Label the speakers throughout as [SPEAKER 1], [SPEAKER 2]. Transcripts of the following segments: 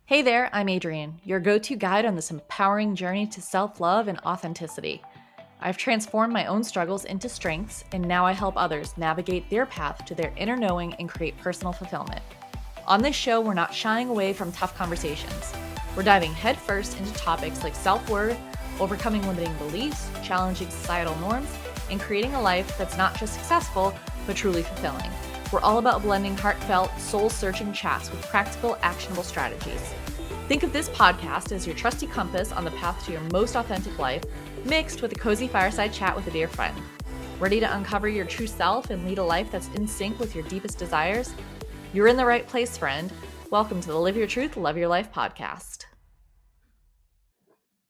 [SPEAKER 1] Hey there, I'm Adrienne, your go-to guide on this empowering journey to self-love and authenticity. I've transformed my own struggles into strengths, and now I help others navigate their path to their inner knowing and create personal fulfillment. On this show, we're not shying away from tough conversations. We're diving headfirst into topics like self-worth, overcoming limiting beliefs, challenging societal norms, and creating a life that's not just successful, but truly fulfilling. We're all about blending heartfelt, soul-searching chats with practical, actionable strategies. Think of this podcast as your trusty compass on the path to your most authentic life, mixed with a cozy fireside chat with a dear friend. Ready to uncover your true self and lead a life that's in sync with your deepest desires? You're in the right place, friend. Welcome to the Live Your Truth, Love Your Life podcast.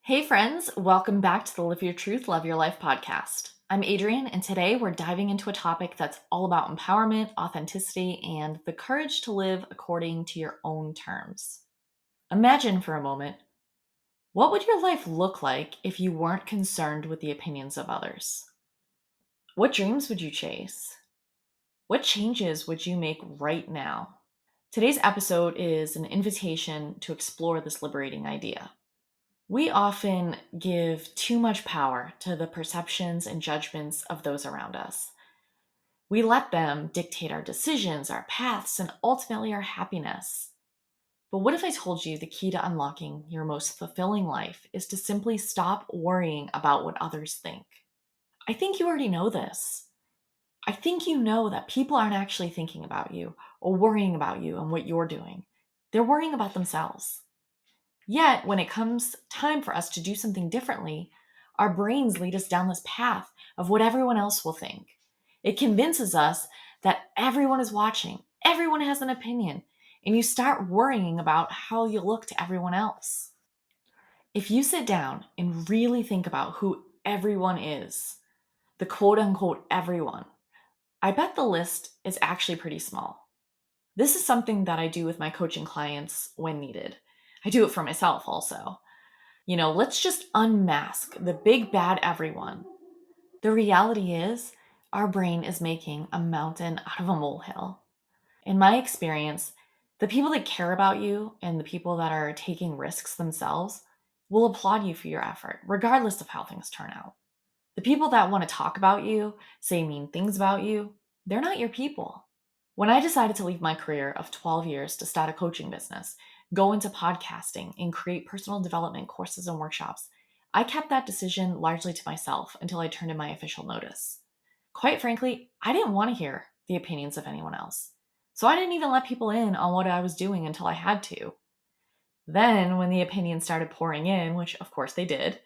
[SPEAKER 1] Hey friends, welcome back to the Live Your Truth, Love Your Life podcast. I'm Adrienne, and today we're diving into a topic that's all about empowerment, authenticity, and the courage to live according to your own terms. Imagine for a moment, what would your life look like if you weren't concerned with the opinions of others? What dreams would you chase? What changes would you make right now? Today's episode is an invitation to explore this liberating idea. We often give too much power to the perceptions and judgments of those around us. We let them dictate our decisions, our paths, and ultimately our happiness. But what if I told you the key to unlocking your most fulfilling life is to simply stop worrying about what others think? I think you already know this. I think you know that people aren't actually thinking about you or worrying about you and what you're doing. They're worrying about themselves. Yet, when it comes time for us to do something differently, our brains lead us down this path of what everyone else will think. It convinces us that everyone is watching, everyone has an opinion, and you start worrying about how you look to everyone else. If you sit down and really think about who everyone is, the quote unquote everyone, I bet the list is actually pretty small. This is something that I do with my coaching clients when needed. I do it for myself also. Let's just unmask the big bad everyone. The reality is, our brain is making a mountain out of a molehill. In my experience, the people that care about you and the people that are taking risks themselves will applaud you for your effort, regardless of how things turn out. The people that want to talk about you, say mean things about you, they're not your people. When I decided to leave my career of 12 years to start a coaching business, go into podcasting, and create personal development courses and workshops, I kept that decision largely to myself until I turned in my official notice. Quite frankly, I didn't want to hear the opinions of anyone else. So I didn't even let people in on what I was doing until I had to. Then, when the opinions started pouring in, which of course they did,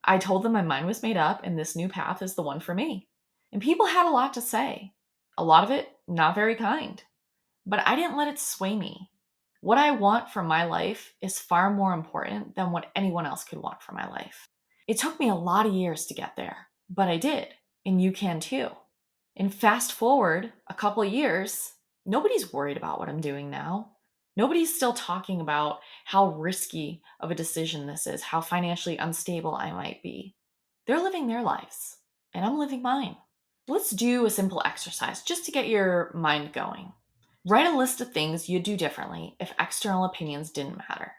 [SPEAKER 1] I told them my mind was made up and this new path is the one for me. And people had a lot to say. A lot of it not very kind. But I didn't let it sway me. What I want from my life is far more important than what anyone else could want from my life. It took me a lot of years to get there, but I did, and you can too. And fast forward a couple of years, nobody's worried about what I'm doing now. Nobody's still talking about how risky of a decision this is, how financially unstable I might be. They're living their lives, and I'm living mine. Let's do a simple exercise just to get your mind going. Write a list of things you'd do differently if external opinions didn't matter.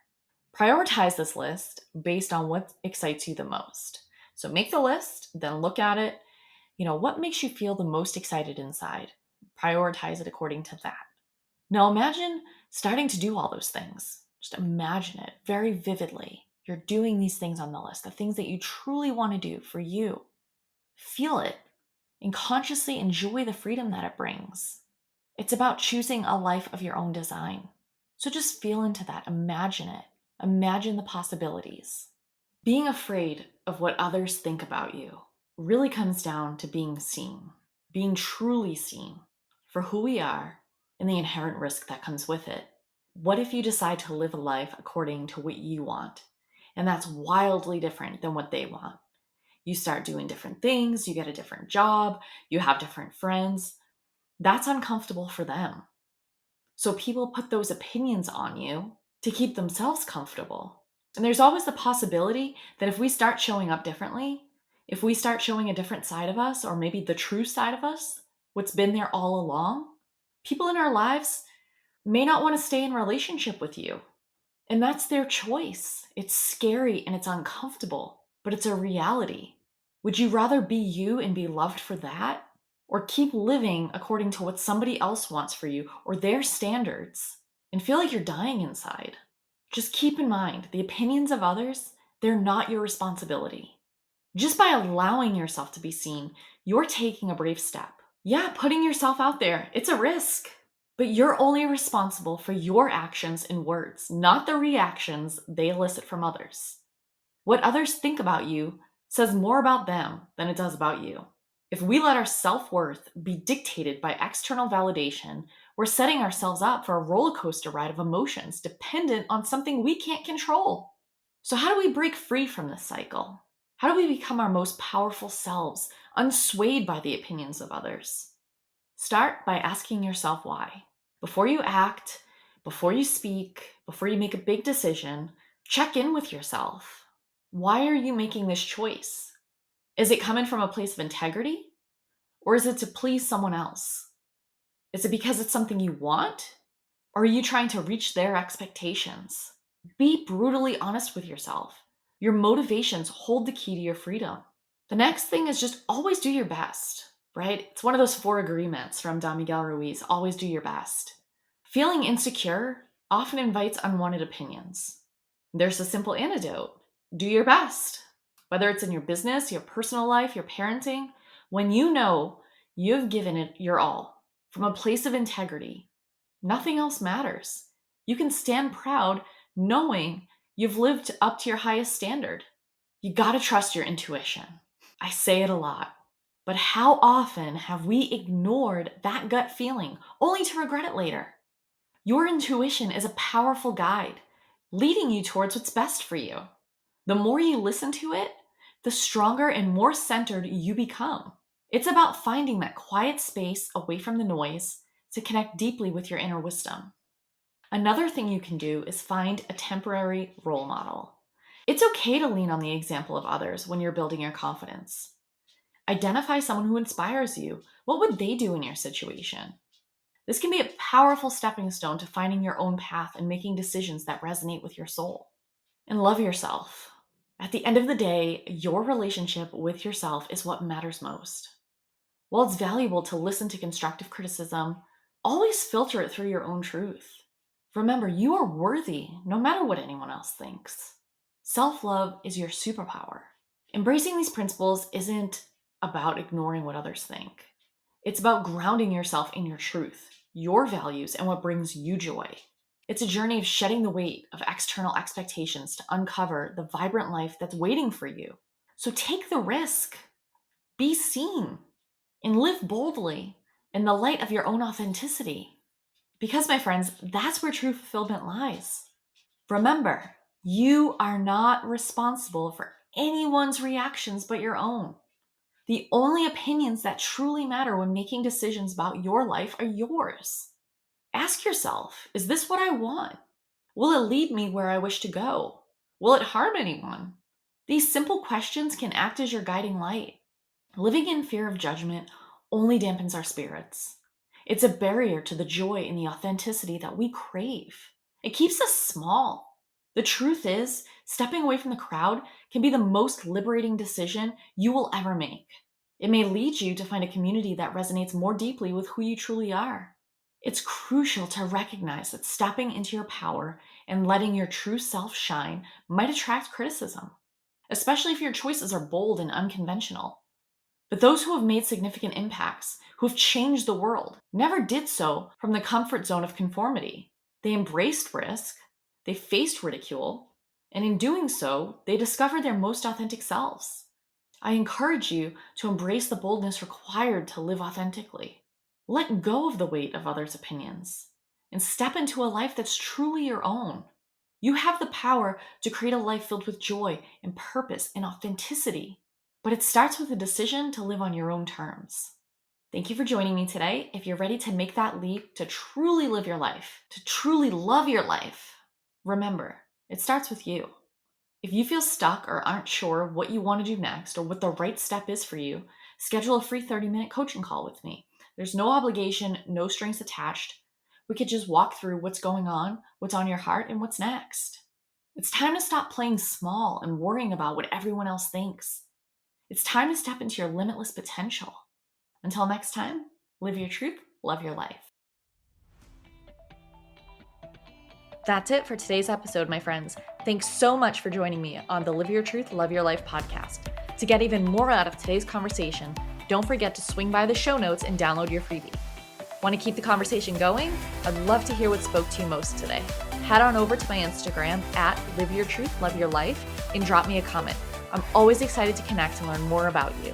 [SPEAKER 1] Prioritize this list based on what excites you the most. So make the list, then look at it. What makes you feel the most excited inside? Prioritize it according to that. Now imagine starting to do all those things. Just imagine it very vividly. You're doing these things on the list, the things that you truly want to do for you. Feel it and consciously enjoy the freedom that it brings. It's about choosing a life of your own design. So just feel into that. Imagine it. Imagine the possibilities. Being afraid of what others think about you really comes down to being seen, being truly seen for who we are and the inherent risk that comes with it. What if you decide to live a life according to what you want? And that's wildly different than what they want. You start doing different things, you get a different job, you have different friends. That's uncomfortable for them. So people put those opinions on you to keep themselves comfortable. And there's always the possibility that if we start showing up differently, if we start showing a different side of us, or maybe the true side of us, what's been there all along, people in our lives may not want to stay in relationship with you. And that's their choice. It's scary and it's uncomfortable, but it's a reality. Would you rather be you and be loved for that? Or keep living according to what somebody else wants for you or their standards and feel like you're dying inside? Just keep in mind the opinions of others, they're not your responsibility. Just by allowing yourself to be seen, you're taking a brave step. Yeah, putting yourself out there, it's a risk. But you're only responsible for your actions and words, not the reactions they elicit from others. What others think about you says more about them than it does about you. If we let our self worth be dictated by external validation, we're setting ourselves up for a roller coaster ride of emotions dependent on something we can't control. So, how do we break free from this cycle? How do we become our most powerful selves, unswayed by the opinions of others? Start by asking yourself why. Before you act, before you speak, before you make a big decision, check in with yourself. Why are you making this choice? Is it coming from a place of integrity? Or is it to please someone else? Is it because it's something you want? Or are you trying to reach their expectations? Be brutally honest with yourself. Your motivations hold the key to your freedom. The next thing is just always do your best, right? It's one of those 4 agreements from Don Miguel Ruiz, always do your best. Feeling insecure often invites unwanted opinions. There's a simple antidote. Do your best. Whether it's in your business, your personal life, your parenting, when you know you've given it your all from a place of integrity, nothing else matters. You can stand proud knowing you've lived up to your highest standard. You gotta trust your intuition. I say it a lot, but how often have we ignored that gut feeling only to regret it later? Your intuition is a powerful guide, leading you towards what's best for you. The more you listen to it, the stronger and more centered you become. It's about finding that quiet space away from the noise to connect deeply with your inner wisdom. Another thing you can do is find a temporary role model. It's okay to lean on the example of others when you're building your confidence. Identify someone who inspires you. What would they do in your situation? This can be a powerful stepping stone to finding your own path and making decisions that resonate with your soul. And love yourself. At the end of the day, your relationship with yourself is what matters most. While it's valuable to listen to constructive criticism, always filter it through your own truth. Remember, you are worthy no matter what anyone else thinks. Self love is your superpower. Embracing these principles isn't about ignoring what others think, it's about grounding yourself in your truth, your values, and what brings you joy. It's a journey of shedding the weight of external expectations to uncover the vibrant life that's waiting for you. So take the risk, be seen, and live boldly in the light of your own authenticity. Because, my friends, that's where true fulfillment lies. Remember, you are not responsible for anyone's reactions but your own. The only opinions that truly matter when making decisions about your life are yours. Ask yourself, is this what I want? Will it lead me where I wish to go? Will it harm anyone? These simple questions can act as your guiding light. Living in fear of judgment only dampens our spirits. It's a barrier to the joy and the authenticity that we crave. It keeps us small. The truth is, stepping away from the crowd can be the most liberating decision you will ever make. It may lead you to find a community that resonates more deeply with who you truly are. It's crucial to recognize that stepping into your power and letting your true self shine might attract criticism, especially if your choices are bold and unconventional. But those who have made significant impacts, who have changed the world, never did so from the comfort zone of conformity. They embraced risk, they faced ridicule, and in doing so, they discovered their most authentic selves. I encourage you to embrace the boldness required to live authentically. Let go of the weight of others' opinions and step into a life that's truly your own. You have the power to create a life filled with joy and purpose and authenticity, but it starts with a decision to live on your own terms. Thank you for joining me today. If you're ready to make that leap to truly live your life, to truly love your life, remember, it starts with you. If you feel stuck or aren't sure what you want to do next or what the right step is for you, schedule a free 30-minute coaching call with me. There's no obligation, no strings attached. We could just walk through what's going on, what's on your heart, and what's next. It's time to stop playing small and worrying about what everyone else thinks. It's time to step into your limitless potential. Until next time, live your truth, love your life. That's it for today's episode, my friends. Thanks so much for joining me on the Live Your Truth, Love Your Life podcast. To get even more out of today's conversation, don't forget to swing by the show notes and download your freebie. Want to keep the conversation going? I'd love to hear what spoke to you most today. Head on over to my Instagram at Live Your Truth, Love Your Life and drop me a comment. I'm always excited to connect and learn more about you.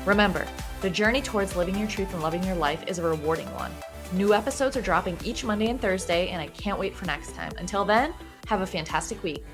[SPEAKER 1] Remember, the journey towards living your truth and loving your life is a rewarding one. New episodes are dropping each Monday and Thursday, and I can't wait for next time. Until then, have a fantastic week.